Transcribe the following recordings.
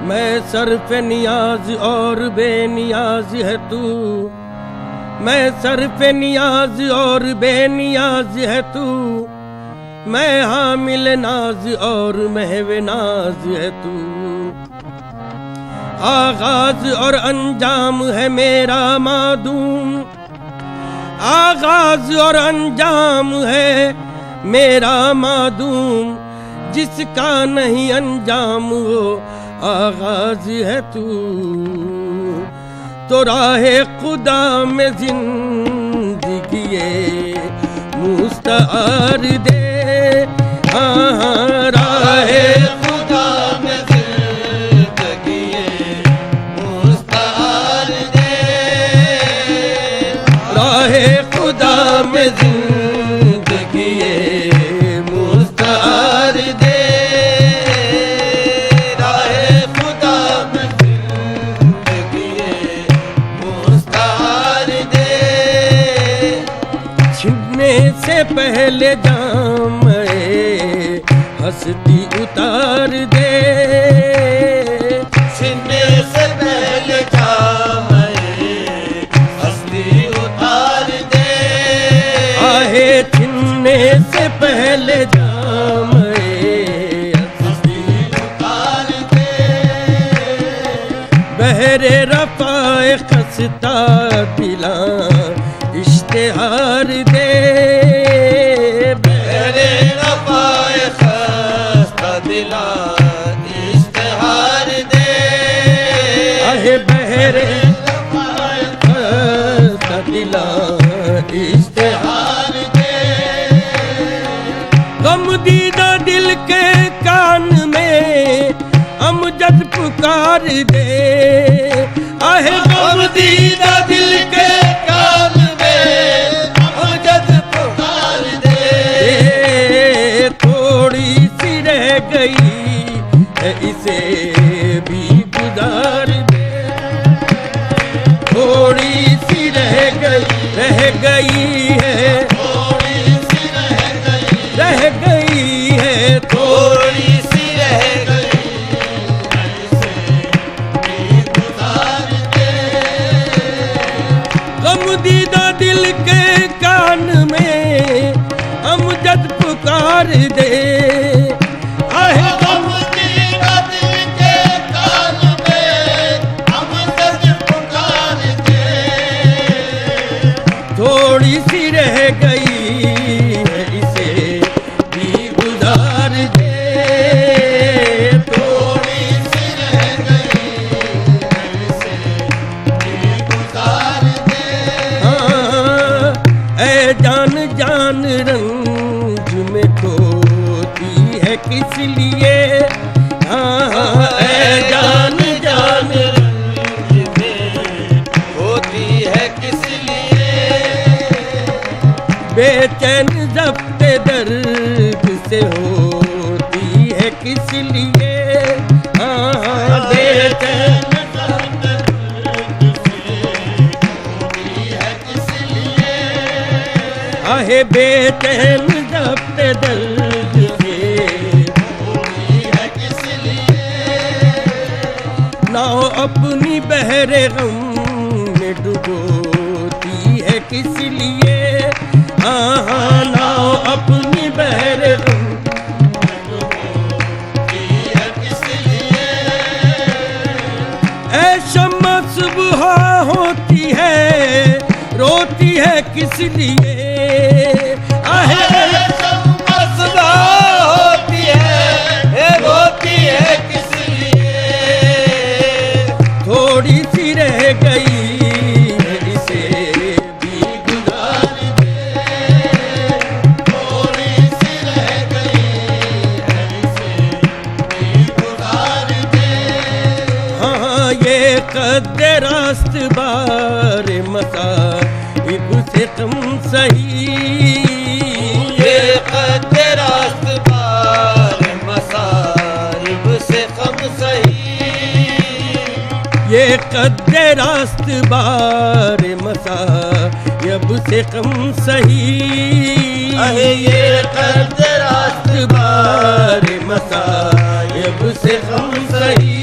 मैं सर्फ नियाज और बेनियाज है तू, मैं सर्फ नियाज और बेनियाज है तू, मैं हामिल नाज और महवे नाज है तू। आगाज और अंजाम है मेरा मादूम, आगाज और अंजाम है मेरा मादूम, जिसका नहीं अंजाम वो आगाज है तू। तो राहे खुदा में जिंदगी मुस्तार दे, हाँ हाँ राहे खुदा में जिंदगी मुस्तार दे, राहे खुदा में जिंदगी मुस्तार दे, राहे खुदा में जिंदगी मुस्तार दे। छिपने से पहले जाम हस्ती उतार दे, छिपने से पहले जाम हस्ती उतार दे, आहे छिपने से पहले जाम हस्ती उतार दे, बहरे रफ़ाए खस्ता दिला इश्तिहार दे, बहरे रफ़ाए खस्ता दिला इश्तिहार दे, आहे बहरे रफ़ाए खस्ता दिला इश्तिहार इश्तिहार दे। गम दीदा दिल के कान में अमजद पुकार दे, आहे गम दीदा दिल के कान में अमजद पुकार दे, थोड़ी सी रह गई है इसे भी गुजार दे, थोड़ी सी रह गई है, थोड़ी सी रह गई है, थोड़ी सी रह गई ऐसे भी गुजार दे, गम दीदा दिल के कान में अमजद पुकार दे, आहे गम दीदा दिल के कान में अमजद पुकार दे, थोड़ी सी रह गई है इसे भी गुजार दे, थोड़ी सी रह गई ऐसे भी गुजार दे, हाँ ऐ जान जान रंज में खोती है किस लिए, हाँ हाँ ऐ जान जान रंज में होती है किस लिए, बेचैन ज़ब्ते दर्द से होती है किस लिए, हाँ हाँ बेचैन आहे बेचैन ज़ब्ते दर्द से नाव अपनी बहरे गम में डुबोती है किस लिए, हाँ हाँ नाव अपनी बहरे गम ऐ शम्मा सुबह होती है रोती है किस लिए, आहे सुबह होती है रोती है किस लिए, थोड़ी सी रह गई है इसे भी गुजार दे, थोड़ी सी रह गई है इसे भी गुजार दे, हाँ ये कद्दे रास्त बार मसा इब से कम सही, ये कद्दे रास्त बार मसाइब से कम सही, ये कद्दे रास्त बार मसाइब से कम सही, ये कद्दे रास्त बार मसाइब से कम सही,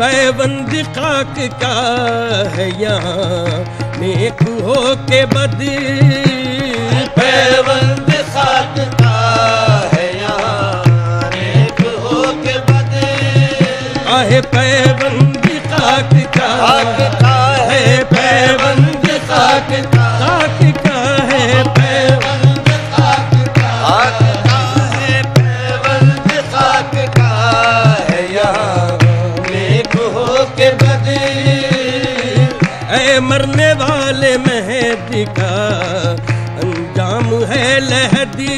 पैबंद खाक का है यहाँ नेक हो के बद, पैबंद खाक का है यहाँ नेक हो के बद, आहे पैबंद खाक का है, पैबंद खाक का है, पैबंद खाक का है, पैबंद खाक का है यहाँ नेक हो के बद। ऐ मरने वाले मेहदी का अंजाम है लहदी,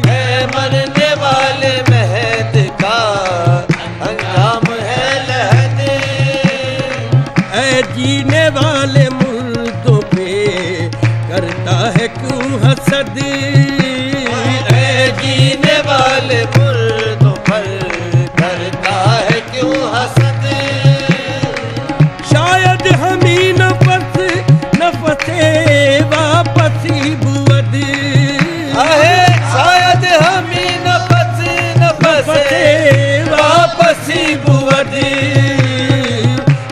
है मरने वाले मेहदी का अंजाम है लहदी, ऐ जीने वाले मुर्दों पे करता है क्यों हसद, ऐ जीने वाले मुर्दों पर करता है क्यों हसद, शायद हम ही नफसे वापसी बुअद, शायद हम ही नफसे वापसी बुअद,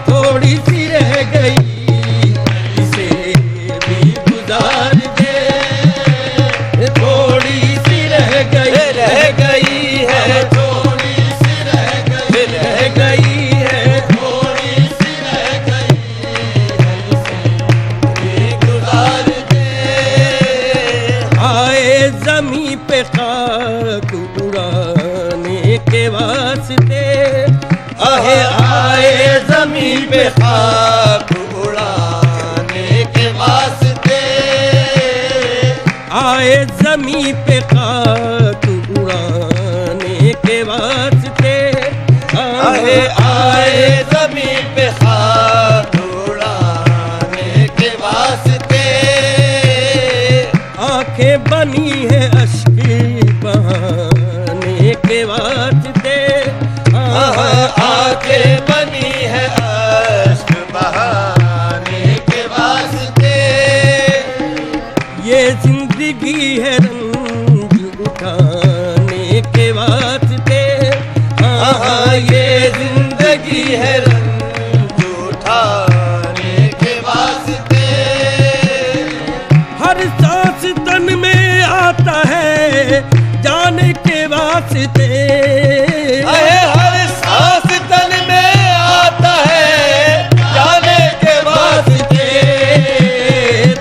थोड़ी सी रह गई इसे भी गुजार दे, थोड़ी सी रह गई है, थोड़ी सी रह गई है, थोड़ी सी रह गई भी गुजार दे। आए जमी पे खाक उड़ाने के वास्ते, आए जमीन पे खाक उड़ाने के वास्ते, आए जमी पे खाक उड़ाने के वास्ते, आए जमीन पे खाक उड़ाने के वास्ते, आंखें बनी है अश्क बहाने के वास्ते, आंखें बनी है अश्क बहाने के वास्ते, ये जिंदगी है रंज उठाने के वास्ते, ये जिंदगी है रंज उठाने के वास्ते, हर सांस तन में आता है जाने के वास्ते, हर सांस तन में आता है जाने के वास्ते,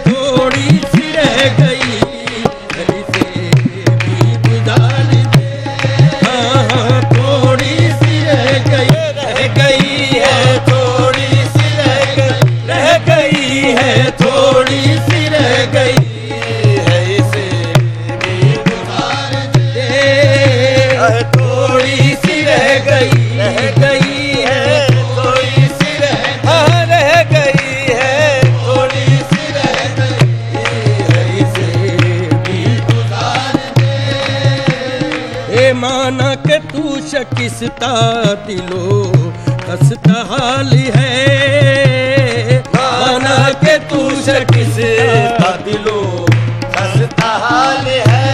थोड़ी सी रह गई इसे भी गुजार दे, हाँ थोड़ी सी रह गई है, थोड़ी सी रह गई है, थोड़ी सी रह गई है, इसे भी गुजार दे, थोड़ी सी रह गई है, थोड़ी सी रह गई है, थोड़ी सी रह गई है, इसे भी गुजार दे। ए माना के तू शकिस्ता दिलो हंसता हाल है, माना के तू शकिस्ता दिलो हंसता हाल है,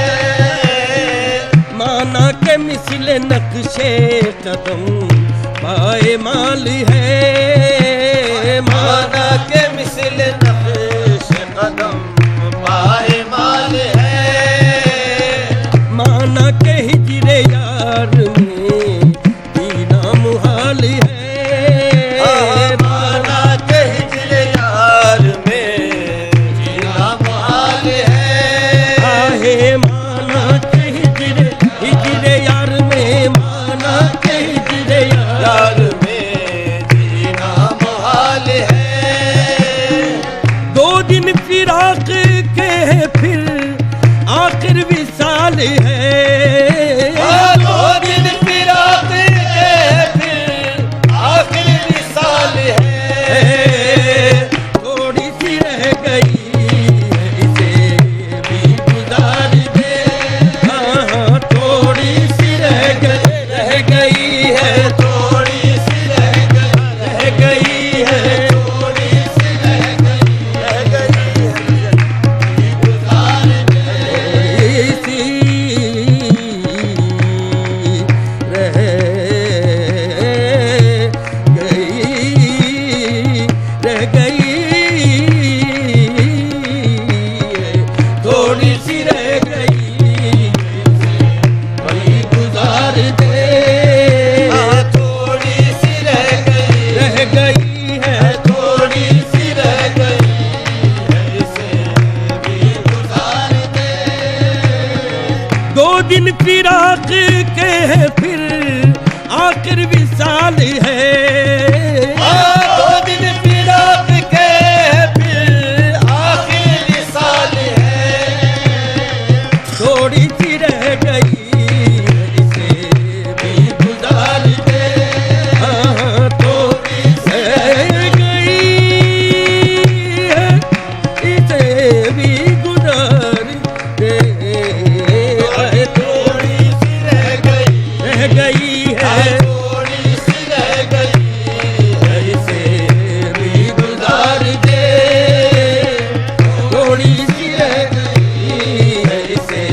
माना के मिसले नक्शे कदम पाए माल है, माना के मिसल नक्श कदम पाए माल है, माना के हिजरे यार में जीना मुहाल है, माना के हिजरे यार में जीना मुहाल है, आहे माना के हिजरे यार में, माना के हिजरे यार में जीना मुहाल है, 2 दिन फिराक के फिर आखिर विसाल है, 2 दिन फिराक के फिर आखिर विसाल है, थोड़ी सी रह गई इसे भी गुजार दे, हाँ थोड़ी सी रह गई है, थोड़ी है फिर आखिर विसाल है। 2 दिन की रात के फिर आखिर विसाल है। थोड़ी सी रह गई इसे भी गुजार दे। हाँ थोड़ी सी रह गई इसे भी गुजार दे। थोड़ी सी रह गई है थोड़ी सी रह गई इसे भी गुजार दे। थोड़ी सी रह गई है इसे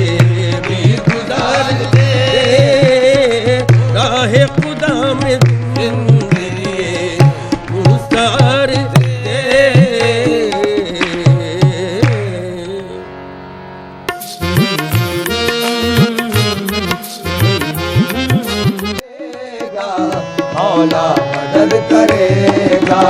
भी गुजार दे। राहे खुदा में जिंदगी गुजार दे। मौला मदद करेगा।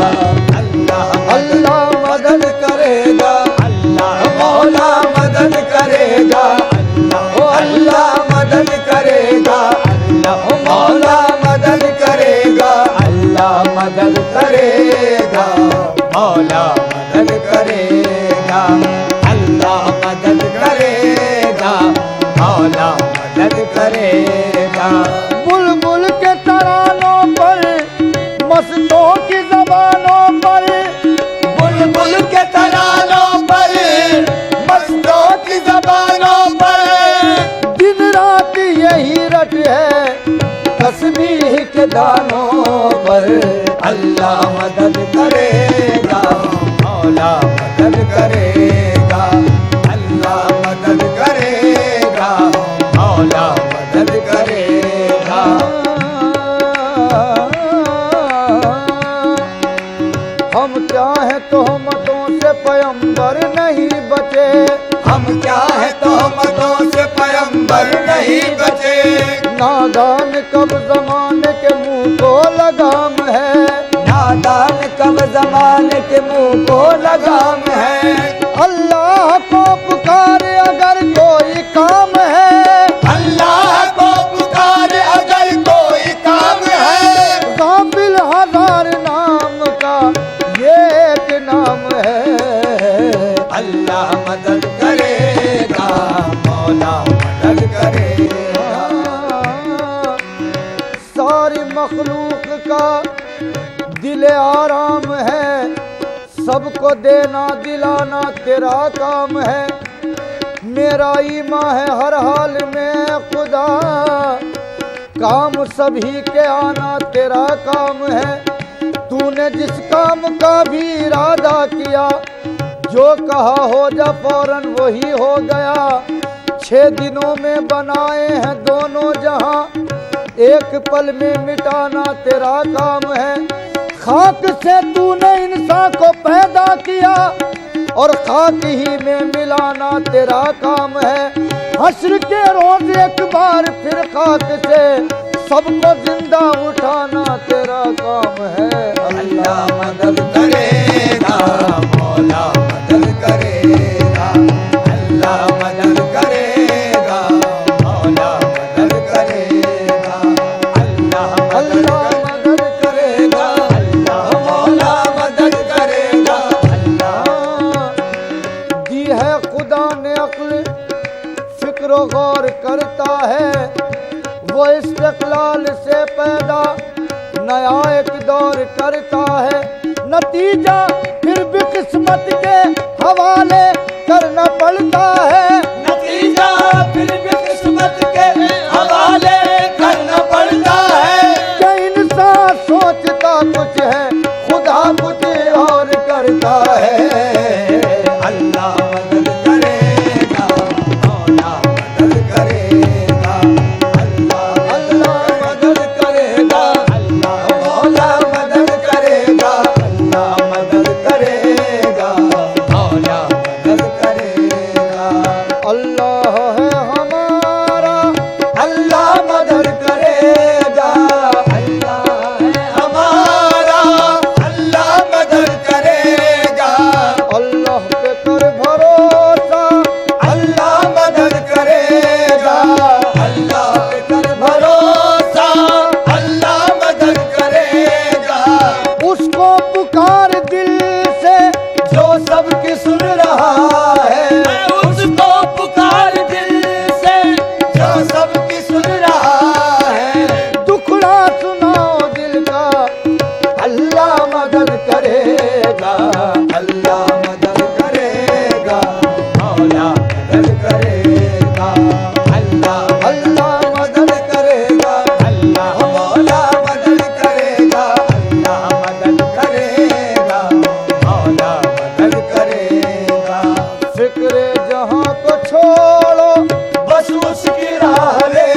अल्लाह अल्लाह मदद करेगा। अल्लाह मौला मदद करेगा। अल्लाह अल्लाह मदद करेगा। अल्लाह मौला मदद करेगा। अल्लाह मदद करेगा। मौला मदद करेगा। अल्लाह मदद करेगा। मौला मदद करेगा। बुलबुल के तरानों पर मस्तों की ज़बानों पर, बुलबुल के तरानों पर मस्तों की ज़बानों पर, दिन रात यही रट है तस्बीह के दानों पर। अल्लाह मदद करेगा। मौला मदद करेगा। अल्लाह मदद करेगा। मौला मदद करेगा। हम क्या है तोहमतों से पैगंबर नहीं बचे। हम क्या है तोहमतों से पैगंबर नहीं बचे। नादान कब जमाने के मुंह को लगाम है। नादान कब जमाने के मुंह को लगाम है। अल्लाह को पुकारे अगर कोई काम है। अल्लाह को पुकारे अगर कोई काम है। काबिल हजार नाम का ये एक नाम है। अल्लाह मदद करेगा। मौला मदद करेगा। सारी मखलूक का दिल आराम है। सबको देना दिलाना तेरा काम है। मेरा ईमान है हर हाल में खुदा, काम सभी के आना तेरा काम है। तूने जिस काम का भी इरादा किया, जो कहा हो जा फौरन वही हो गया। 6 दिनों में बनाए हैं दोनों जहां, एक पल में मिटाना तेरा काम है। खाक से तूने इंसान को पैदा किया और खाक ही में मिलाना तेरा काम है। हश्र के रोज एक बार फिर खाक से सबको जिंदा उठाना तेरा काम है। अल्लाह मदद करेगा। मौला मदद करेगा। अल्लाह मदद करेगा। मौला मदद करेगा। अल्लाह अल्लाह मदद करेगा। अल्लाह मौला मदद करेगा। अल्लाह दी है खुदा ने अक्ल, फिक्र गौर करता है। वो इस्तिक़लाल से पैदा नया एक दौर करता है। नतीजा फिर भी किस्मत के हवाले करना पड़ता है। नतीजा फिर भी किस्मत के हवाले करना पड़ता है। क्या इंसान सोचता कुछ है, खुदा कुछ और करता है। अल्लाह मदद करेगा। मौला मदद करेगा। अल्लाह मदद करेगा। अल्लाह मौला मदद करेगा। अल्लाह मदद करेगा। मौला मदद करेगा। अल्लाह मौला मदद करेगा, अल्लाह मदद करेगा, मौला मदद करेगा। फिक्रे जहां को छोड़ो बस उसकी राह ले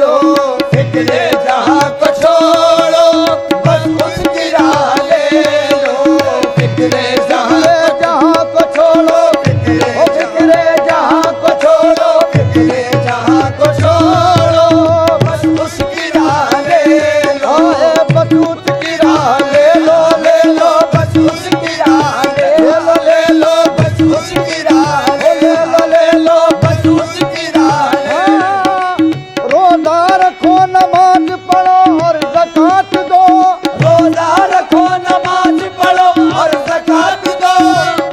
लो, फिक्रे जहां को छोड़ो बस उसकी राह ले लो, फिक्रे जहां को छोड़ो, फिक्रे जहां को छोड़ो, फिक्रे जहां को छोड़ो बस उसकी राह ले लो, बस उसकी राह ले लो, ले लो बस उसकी राह ले लो, ले लो बस उसकी राह ले लो, ले लो बस उसकी राह ले लो। रोजा रखो नमाज पढ़ो और ज़कात दो, रोजा रखो नमाज पढ़ो और ज़कात दो,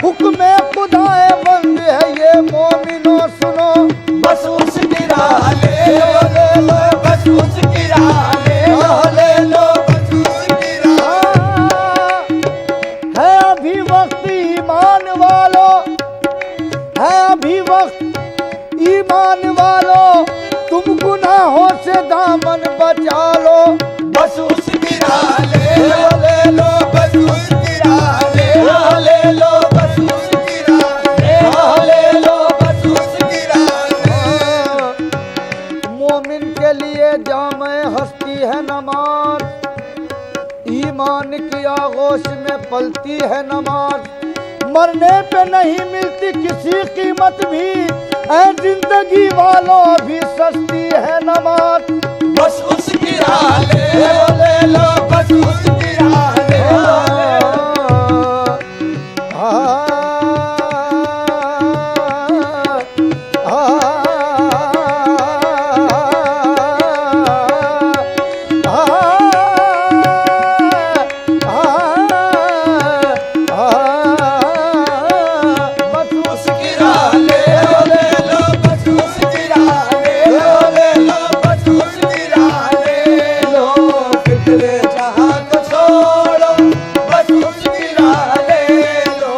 हुक्म खुदाए बंद है ये मोमिनो सुनो, बस उसकी राह ले लो, ले लो बस उसकी राह ले लो, ले लो बस उसकी राह। है अभी वक्त ईमान वालो, है अभी वक्त ईमान वालो, तुम गुनाहों से दामन बचा लो, बस उसकी राह ले लो, ले लो बस उसकी राह ले लो, ले लो बस उसकी राह ले लो, ले लो बस उसकी राह ले लो। मोमिन के लिए जामे हस्ती है नमाज, ईमान की आगोश में पलती है नमाज, मरने पे नहीं मिलती किसी कीमत भी, ऐ जिंदगी वालों अभी सस्ती है नमाज, बस उसकी राह ले लो, ले लो बस उसकी राह ले लो। बस उसकी राह ले लो, ले लो बस उसकी राह ले लो, ले लो बस उसकी राह ले लो, फिक्रे जहां को छोड़ो बस उसकी राह ले लो।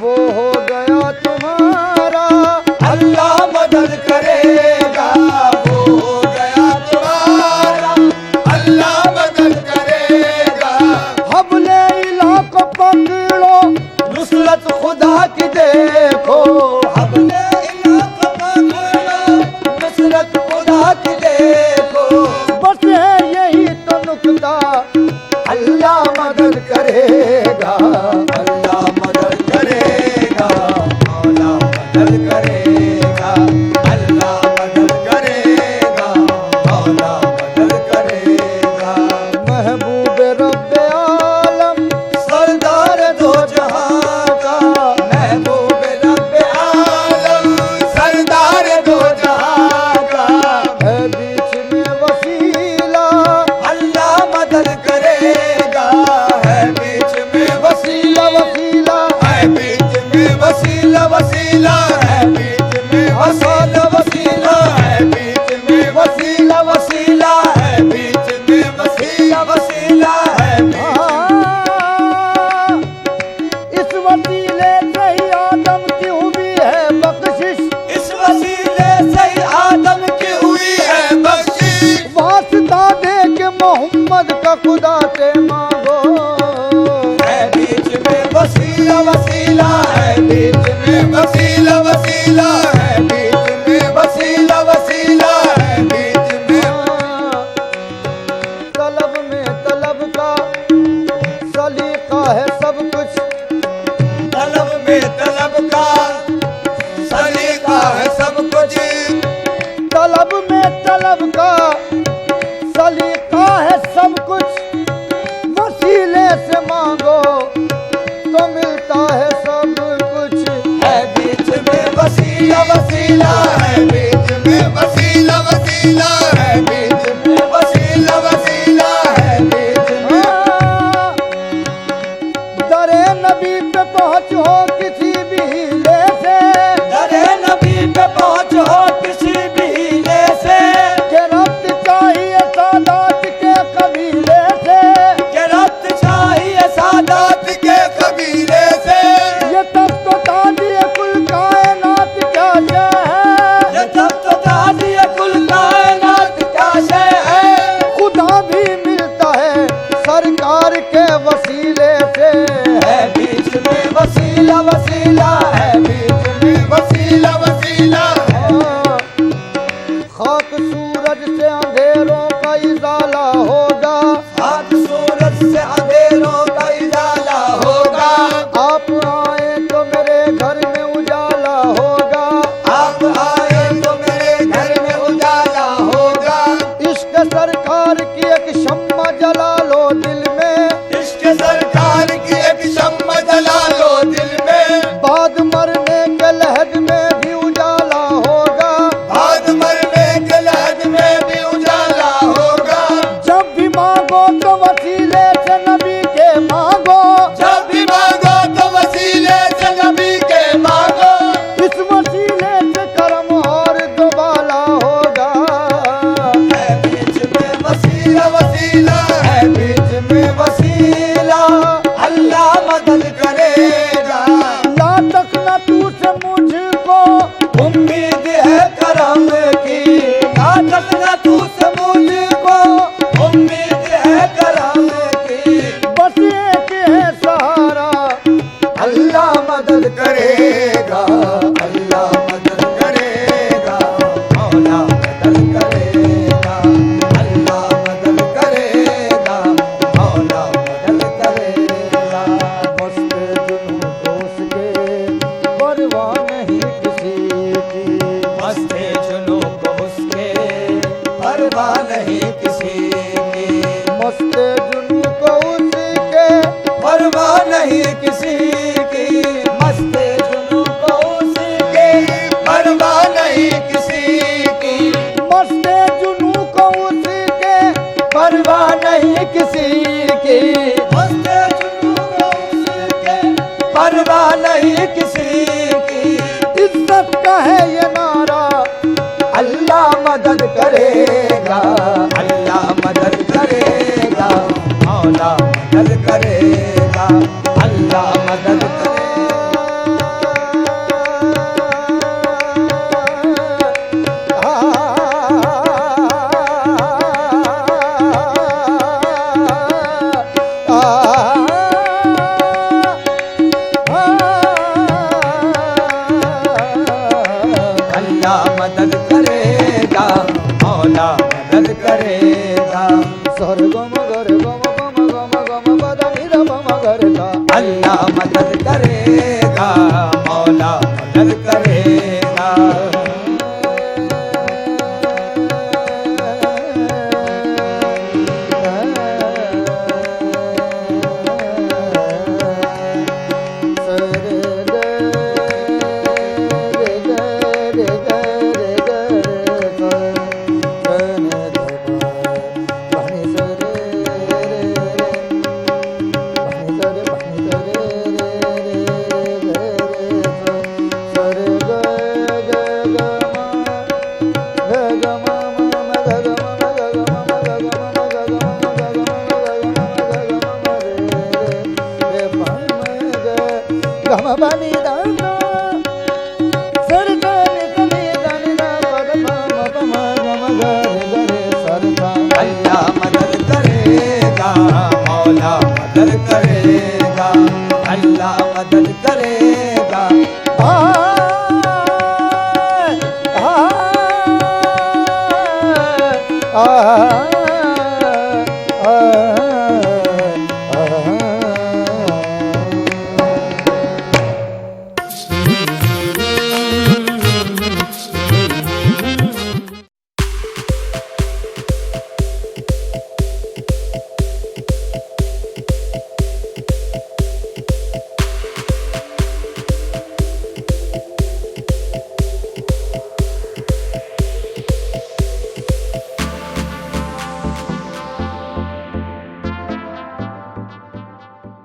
वो हो गया तुम्हारा अल्लाह मदद करेगा, वो हो गया तुम्हारा अल्लाह मदद करेगा। हबले इलाह को पकड़ो नुसरत खुदा की देखो, हबले इलाह को पकड़ो नुसरत खुदा की देखो, बस है यही तो नुक्ता अल्लाह मदद करेगा, अल्लाह मदद करेगा, मौला मदद करेगा, अल्लाह मदद करेगा, मौला मदद करेगा। महबूब रब्बे आलम सरदार दो जहां का, महबूब रब्बे आलम सरदार दो जहां का, है बीच में वसीला अल्लाह मदद करेगा, है बीच में वसीला, वसीला है बीच में वसीला, वसीला है बीच में वसीला, वसीला है बीच में वसीला, वसीला है बीच में वसीला, वसीला है इस वसीले से ही आदम की हुई है बख्शिश, इस वसीले से ही आदम की हुई है बख्शिश, वास्ता दे के मोहम्मद का खुदा से मांगो, है बीच में वसीला, वसीला है बीच में वसीला, वसीला है बीच में वसीला, वसीला है बीच में। तलब में तलब का सलीका है सब कुछ, तलब में तलब का सलीका है सब कुछ, तलब में तलब का सलीका है सब कुछ, वसीले से मांगो तो मिलता है सब कुछ, है बीच में वसीला, वसीला है बीच में वसीला, वसीला है बीच में वसीला, वसीला है बीच में। दरे नबी पे पहुँचो किसी भी हीले से, दरे नबी पे पहुँचो किसी भी हीले से, के रब्त चाहिए सादात के कबीले से, के रब्त चाहिए सादात के कबीले से, ये तब तो ताजी कुल कायनात क्या है, ये सरकार की एक शम्मा जला लो दिल में, इश्क सरकार की एक शम्मा जला लो दिल में, बाद मरने के लहद में भी उजाला होगा, बाद मरने के लहद में भी उजाला होगा। जब भी मांगो तो वसीले से नबी के मांगो, जब भी मांगो तो वसीले से नबी के मांगो, इस वसीले से करम और दोबाला होगा। है बीच में वसीला वसीला, है बीच में वसीला, अल्लाह मदद करेगा। ला तकना तू से मुझको उम्मीद है करम की, ना तकना तू से मुझको उम्मीद है करम की। बस एक है सहारा, अल्लाह मदद करेगा, अल्लाह मदद करेगा, मौला मदद करेगा, अल्लाह मदद करेगा, मौला मदद करेगा। मस्त जुनून को उसके परवाह नहीं किसी की, मस्ते जुनू को उसके परवाह नहीं किसी की, मस्त जुनून को उसके परवाह नहीं किसी की, मस्ते जुनू को उसके परवाह नहीं किसी की, मस्त जुनून को उसके परवाह नहीं किसी की, मस्ते जुनू को उसके परवाह नहीं किसी की। इज्जत का है ये नारा, अल्लाह मदद करेगा, अल्लाह मदद करेगा, मौला मदद करेगा, अल्लाह मदद करेगा। अल्लाह मदद करेगा, मौला मदद करेगा। सरगम गर गम गम गम गम बदनी रम मगर का, अल्लाह मदद करेगा, मौला मदद करेगा। गम बनी दाना सर गनि गनि गनि ना पद म प म गम गरे गरे सर का। अल्लाह मदद करेगा, मौला मदद करेगा, अल्लाह मदद करेगा।